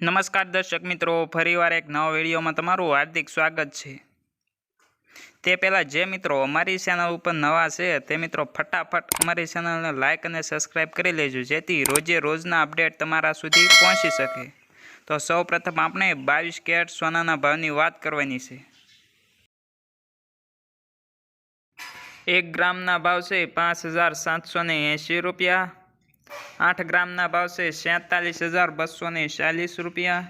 નમસ્કાર દર્શક મિત્રો, ફરીવાર એક નવા વિડીયોમાં તમારું હાર્દિક સ્વાગત છે। તે પહેલાં જે મિત્રો અમારી ચેનલ ઉપર નવા છે તે મિત્રો ફટાફટ અમારી ચેનલને લાઇક અને સબસ્ક્રાઈબ કરી લેજો, જેથી રોજે રોજના અપડેટ તમારા સુધી પહોંચી શકે। તો સૌપ્રથમ આપણે 22 કેરેટ સોનાના ભાવની વાત કરવાની છે। 1 ગ્રામના ભાવ છે 5780 રૂપિયા। 8 ગ્રાमना भाव से 47,240 रुपया।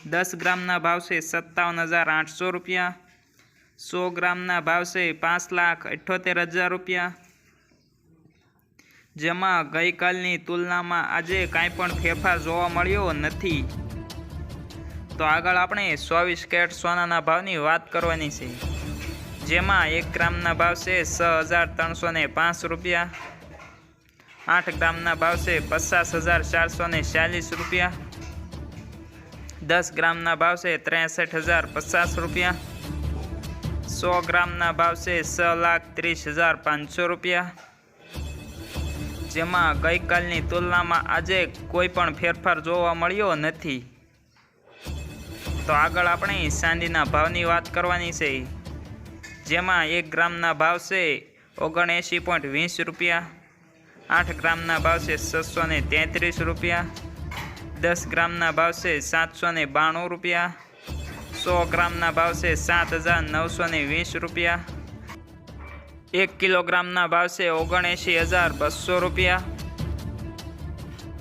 10 ग्रामना भाव से 57,800 रुपया। 100 ग्रामना भाव से 5,78,000 रुपया। जेमा गई कालनी तुलना में आज कांई पण फेरफार जोवा मळ्यो नथी। तो आगळ आपणे 24 केरेट सोनाना भावनी वात करवानी छे, जेमा 1 ग्रामना भाव से 6,305 रुपया। 8 ग्रामना भाव से 50,446 रुपया। 10 ग्रामना भाव से 63,050 रुपया। 100 ग्रामना भाव से 6,30,500 रुपया। जेमा गई कालनी तुलना में आज कोई पण फेरफार जोवा मळ्यो नथी। तो आगळ आपणे चांदीना भावनी वात करवानी छे, जेमा 1 ग्रामना भाव से 79.20 रुपया। 8 ग्रामना भाव से 633 रुपया। 10 ग्रामना भाव से 792 रुपया। 100 ग्रामना भाव से 7,920 रुपया। 1 किलोग्रामना भाव से 79,200 रुपया।